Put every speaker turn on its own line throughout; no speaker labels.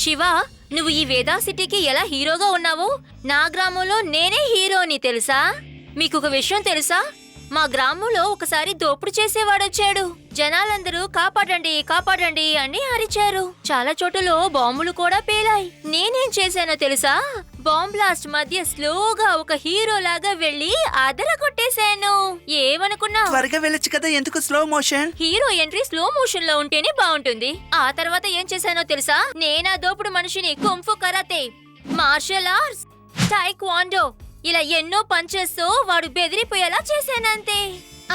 శివ, నువ్వు ఈ వేదా సిటీకి ఎలా హీరోగా ఉన్నావు? నా గ్రామంలో నేనే హీరోని తెలుసా? మీకొక విషయం తెలుసా? మా గ్రామంలో ఒకసారి దోపుడు చేసేవాడొచ్చాడు. జనాలందరూ కాపాడండి కాపాడండి అని అరిచారు. చాలా చోటులో బాంబులు కూడా పేలాయి. నేనేం చేశానో తెలుసా? బాంబ్ బ్లాస్ట్ మధ్య స్లోగా ఒక హీరో లాగా వెళ్లి అదరగొట్టేశాను. ఏమనుకున్నా?
త్వరగా వెళ్ళొచ్చు కదా, ఎందుకు slow motion?
Hero entry slow motion లో ఉంటేనే బాగుంటుంది. ఆ తర్వాత ఏం చేశానో తెలుసా? నేనా దోపుడు మనిషిని కుంఫు కరాతే, మార్షల్ ఆర్ట్స్, టైక్వాండో ఇలా ఎన్నో పంచెస్తో వాడు బెదిరిపోయేలా చేశానంతే.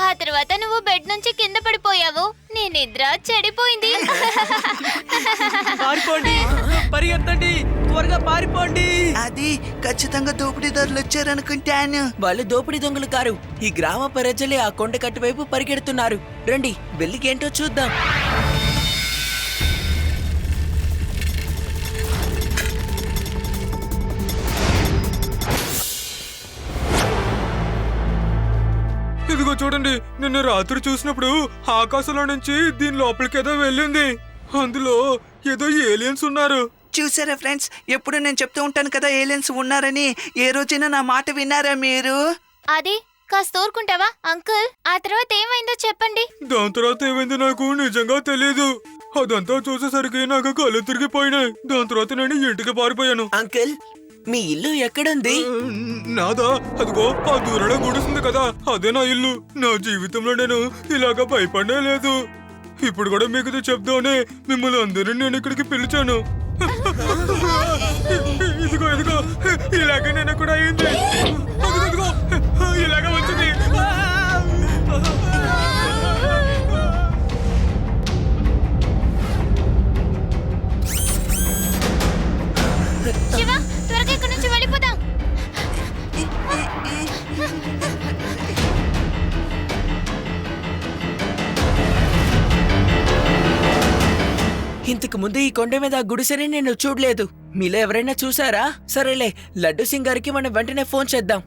ఆ తర్వాత నువ్వు బెడ్ నుంచి కింద పడిపోయావు. నీ నిద్ర చెడిపోయింది.
పారిపోండి, పరిగెత్తండి, త్వరగా పారిపోండి.
అది ఖచ్చితంగా దోపిడీదారులు వచ్చారనుకుంటాను.
వాళ్ళు దోపిడీ దొంగలు కారు. ఈ గ్రామ ప్రజలే ఆ కొండ కట్టు వైపు పరిగెడుతున్నారు. రండి, వెళ్ళికేంటో చూద్దాం.
ఇదిగో చూడండి, నిన్న రాత్రి చూసినప్పుడు ఆకాశంలో నుంచి దీని లోపలికేదో వెళ్ళింది. అందులో ఏదో ఏలియన్స్ ఉన్నారు.
చూసారా ఫ్రెండ్స్, ఎప్పుడు నేను చెప్తూ ఉంటాను కదా ఏలియన్స్ ఉన్నారని. ఏ రోజైనా నా మాట విన్నారా మీరు?
అది కాస్త ఊరుకుంటావా అంకుల్? ఆ తర్వాత ఏమైందో చెప్పండి.
దాని తర్వాత ఏమైందో నాకు నిజంగా తెలియదు. అదంతా చూసేసరికి నాకు కళ్ళు తిరిగిపోయినాయి. దాని తర్వాత నేను ఇంటికి పారిపోయాను.
అంకుల్, మీ ఇల్లు ఎక్కడుంది?
నాదా? అదిగో ఆ దూరంలో గుడిస్తుంది కదా, అదే నా ఇల్లు. నా జీవితంలో నేను ఇలాగా భయపడే లేదు. ఇప్పుడు కూడా మీకు ఇది చెప్దామనే మిమ్మల్ని అందరినీ నేను ఇక్కడికి పిలిచాను. ఇదిగో ఇదిగో, ఇలాగే నేను కూడా అయింది. ఇదిగో ఇలాగే వచ్చింది.
శివ, త్వరగా ఇక్కడి నుంచి వెళ్ళిపోదాం.
ఇంతకు ముందు ఈ కొండ మీద ఆ గుడిసెని నేను చూడలేదు. మీలో ఎవరైనా చూసారా? సరేలే, లడ్డు సింగ్ గారికి మనం వెంటనే ఫోన్ చేద్దాం.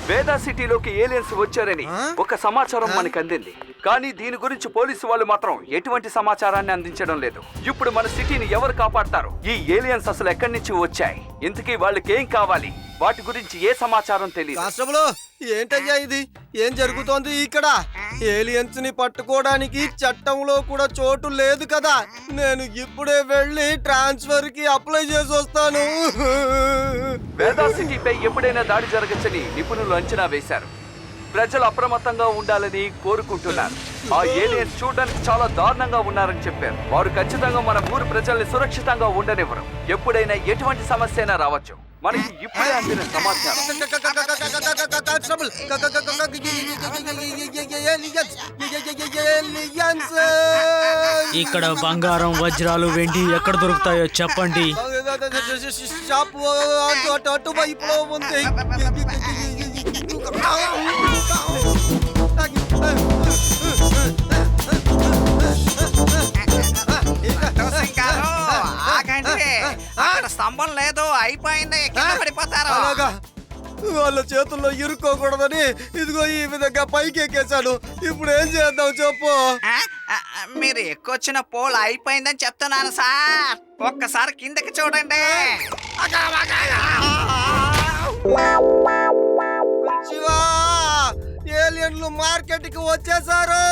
వేదా సిటీలోకి ఏలియన్స్ వచ్చారని ఒక సమాచారం మనకు అందింది. కానీ దీని గురించి పోలీసు వాళ్ళు మాత్రం ఎటువంటి సమాచారాన్ని అందించడం లేదు. ఇప్పుడు మన సిటీని ఎవరు కాపాడతారు? ఈ ఏలియన్స్ అసలు ఎక్కడి నుంచి వచ్చాయి? ఇంతకీ వాళ్ళకి ఏం కావాలి? వాటి గురించి ఏ సమాచారం తెలియదు.
కానిస్టేబుల్, ఏంటయ్యా ఇది? ఏం జరుగుతోంది ఇక్కడ? ఏలియన్స్ ని పట్టుకోవడానికి చట్టంలో కూడా చోటు లేదు కదా. నేను ఇప్పుడే వెళ్ళి ట్రాన్స్ఫర్ కి అప్లై చేసి వస్తాను.
వేదా సిటీపై ఎప్పుడైనా దాడి జరగచ్చని నిపుణులు అంచనా వేశారు. ప్రజలు అప్రమత్తంగా ఉండాలని కోరుకుంటున్నారు. ఆ ఏలియన్స్ చూడడానికి చాలా దారుణంగా ఉన్నారని చెప్పారు. వారు ఖచ్చితంగా మన ఊరు ప్రజల్ని సురక్షితంగా ఉండనివ్వరు. ఎప్పుడైనా ఎటువంటి సమస్య అయినా రావచ్చు. మనకి ఇప్పుడే అందిన సమాచారం.
ఇక్కడ బంగారం, వజ్రాలు, వెండి ఎక్కడ దొరుకుతాయో చెప్పండి.
షాపు అటువైపులో ఉంది.
స్తంభం లేదు, అయిపోయింది, కింద పడిపోతారు.
అలాగా, వాళ్ళ చేతుల్లో ఇరుక్కోకూడదని ఇదిగో ఈ విధంగా పైకి ఎక్కేశాను. ఇప్పుడు ఏం చేద్దాం చెప్పు?
మీరు ఎక్కువచ్చిన పోల్ అయిపోయిందని చెప్తున్నాను సార్. ఒక్కసారి కిందకి చూడండి.
శివా, ఏలియన్లు మార్కెట్ కి వచ్చేసారు.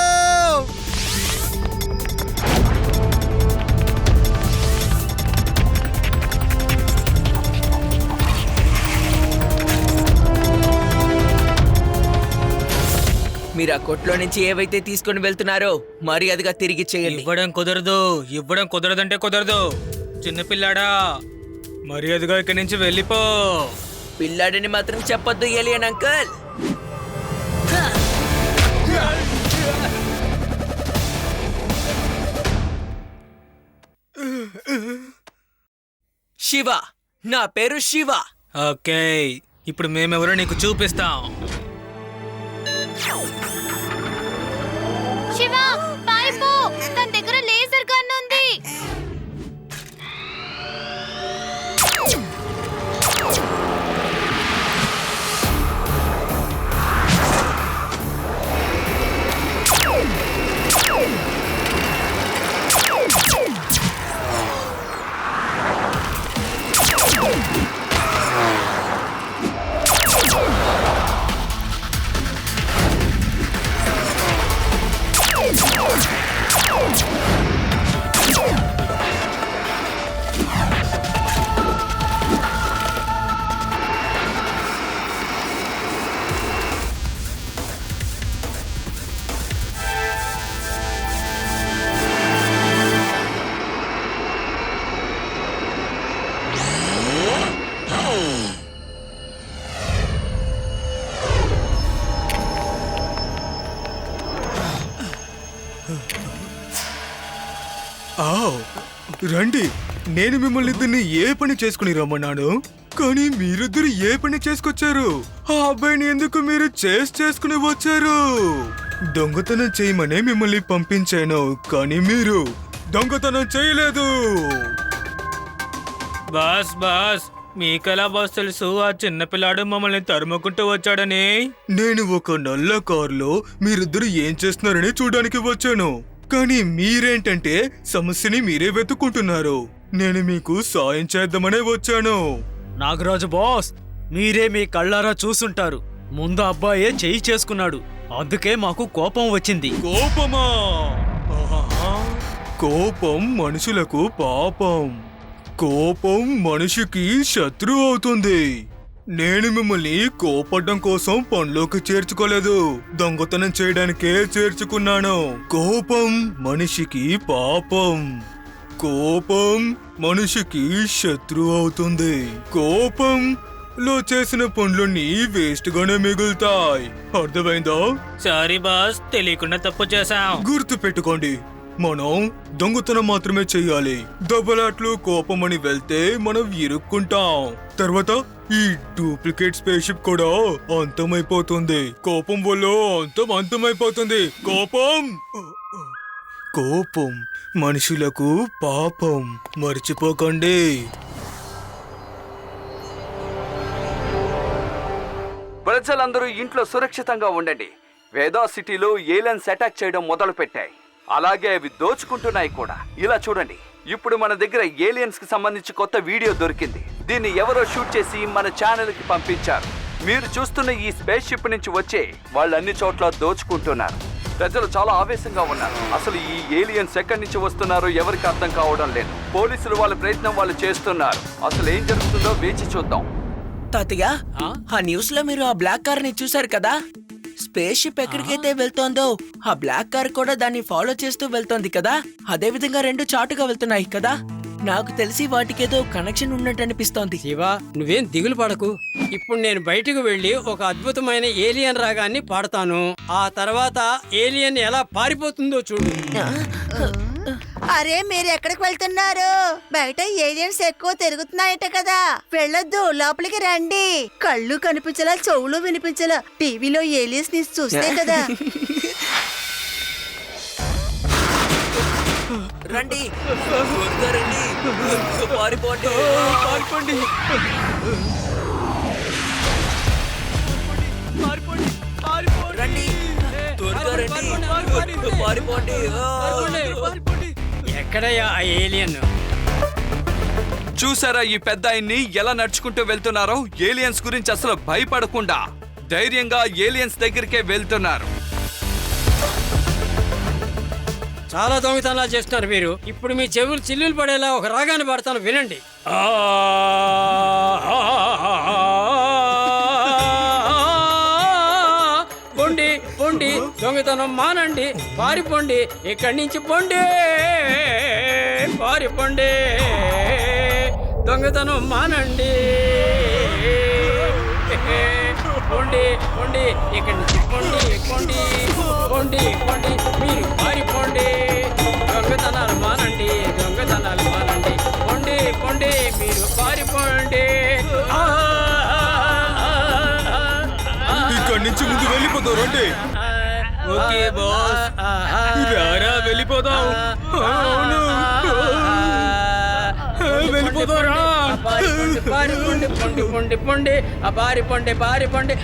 మీరు ఆ కొట్లో నుంచి ఏవైతే తీసుకుని వెళ్తున్నారో మర్యాదగా తిరిగి చేయండి.
ఇవ్వడం కుదరదంటే కుదరదు. చిన్నపిల్లాడా, మర్యాదగా ఇక్కడి నుంచి వెళ్ళిపో.
పిల్లాడిని మాత్రం చెప్పొద్దు ఏలియన్ అంకుల్. శివ, నా పేరు శివ.
ఓకే, ఇప్పుడు మేమెవరో నీకు చూపిస్తాం.
శివ, పారిపో. తన దగ్గర లేజర్ గన్ ఉంది.
ఆ, రండి. నేను మిమ్మల్ని ఇద్దరిని ఏ పని చేసుకుని రమ్మన్నాను, కానీ మీరిద్దరు ఏ పని చేసుకొచ్చారు? ఆ అబ్బాయిని ఎందుకు మీరు చేసుకుని వచ్చారు? దొంగతనం చేయమనే మిమ్మల్ని పంపించాను, కానీ మీరు దొంగతనం చేయలేదు.
బాస్ బాస్ మీకెలా బాస్ తెలుసు ఆ చిన్నపిల్లాడు మమ్మల్ని తరుముకుంటూ వచ్చాడని?
నేను ఒక నల్ల కారులో మీరిద్దరు ఏం చేస్తున్నారని చూడడానికి వచ్చాను, కానీ మీరేంటంటే సమస్యని మీరే వెతుక్కుంటున్నారు. నేను మీకు సాయం చేద్దామనే వచ్చాను.
నాగరాజు బాస్, మీరే మీ కళ్ళారా చూసుంటారు. ముందు అబ్బాయే చెయ్యి చేసుకున్నాడు, అందుకే మాకు కోపం వచ్చింది.
కోపమా? ఆహా. కోపం మనుషులకు పాపం. కోపం మనిషికి శత్రువు అవుతుంది. నేను మిమ్మల్ని కోపడ్డం కోసం పనిలోకి చేర్చుకోలేదు, దొంగతనం చేయడానికే చేర్చుకున్నాను. కోపం మనిషికి పాపం. కోపం మనిషికి శత్రువు అవుతుంది. కోపంలో చేసిన పనులన్నీ వేస్ట్ గానే మిగులుతాయి. అర్థమైందా?
సారీ బాస్, తెలియకుండా తప్పు చేశాం.
గుర్తు పెట్టుకోండి, మనం దొంగతనం మాత్రమే చెయ్యాలి. దెబ్బలాట్లు కోపం అని వెళ్తే మనం ఇరుక్కుంటాం. తర్వాత ఈ డూప్లికేట్ స్పేస్ షిప్ కూడా అంతమైపోతుంది. కోపం వల్ల అంతమైపోతుంది. కోపం మనుషులకు పాపం, మర్చిపోకండి.
ప్రజలందరూ ఇంట్లో సురక్షితంగా ఉండండి. వేదా సిటీలో ఏలియన్స్ అటాక్ చేయడం మొదలు పెట్టాయి, అలాగే అవి దోచుకుంటున్నాయి కూడా. ఇలా చూడండి, ఇప్పుడు మన దగ్గర ఏలియన్స్ కి సంబంధించి కొత్త వీడియో దొరికింది. దీన్ని ఎవరో షూట్ చేసి మన ఛానల్ కి పంపించారు. మీరు చూస్తున్న ఈ స్పేస్ షిప్ నుంచి వచ్చే వాళ్ళు అన్ని చోట్ల దోచుకుంటున్నారు. ప్రజలు చాలా ఆవేశంగా ఉన్నారు. అసలు ఈ ఏలియన్స్ ఎక్కడి నుంచి వస్తున్నారో ఎవరికి అర్థం కావడం లేదు. పోలీసులు వాళ్ళ ప్రయత్నం వాళ్ళు చేస్తున్నారు. అసలు ఏం జరుగుతుందో వేచి చూద్దాం.
తాతయ్య, ఆ న్యూస్ లో మీరు ఆ బ్లాక్ కార్ ని చూసారు కదా? స్పేస్ షిప్ ఎక్కడికైతే వెళ్తోందో ఆ బ్లాక్ కార్ కూడా దాన్ని ఫాలో చేస్తూ వెళ్తోంది కదా. అదే విధంగా రెండు చాటుగా వెళ్తున్నాయి కదా. నాకు తెలిసి వాటికేదో కనెక్షన్ ఉన్నట్టు అనిపిస్తోంది.
శివా, నువ్వేం దిగులు పడకు. ఇప్పుడు నేను బయటకు వెళ్ళి ఒక అద్భుతమైన ఏలియన్ రాగాన్ని పాడతాను. ఆ తర్వాత ఏలియన్ ఎలా పారిపోతుందో చూడు.
అరే, మీరు ఎక్కడికి వెళ్తున్నారు? బయట ఏలియన్స్ ఎక్కువ తిరుగుతున్నాయట కదా. వెళ్ళొద్దు, లోపలికి రండి. కళ్ళు కనిపించలా, చెవులు వినిపించలా. టీవీలో ఏలియన్స్ ని చూస్తే కదా.
రండి, త్వరగా రండి. పారిపోండి, పారిపోండి. రండి, త్వరగా రండి. పారిపోండి.
ఎక్కడయ్యా ఆ ఏలియన్?
చూసారా ఈ పెద్ద ఆయన్ని ఎలా నడుచుకుంటూ వెళ్తున్నారో? ఏలియన్స్ గురించి అసలు భయపడకుండా ధైర్యంగా ఏలియన్స్ దగ్గరికే వెళ్తున్నారు.
చాలా దొంగతనాలు చేస్తున్నారు మీరు. ఇప్పుడు మీ చెవులు చిల్లులు పడేలా ఒక రాగాన్ని పాడతాను, వినండి. పొండి పొండి, దొంగతనం మానండి, పారిపోండి, ఇక్కడి నుంచి పొండి, పారిపోండి, దొంగతనం మానండి, పొండి పొండి, ఇక్కడి నుంచి పొండి, పొండి పొండి పొండి, మీరు పారిపోండి, దొంగతనాలు మానండి, దొంగతనాలు మానండి, పొండి పొండి, మీరు పారిపోండి.
ఇక్కడి నుంచి ముందు వెళ్ళిపోతావు. రండి.
ఓకే బాస్, రారా వెళ్ళిపోదాం.
అవును, వెళ్ళిపోతారా?
పారిపోండి, పొండి పొండి పొండి, పారిపోండి, పారిపోండి.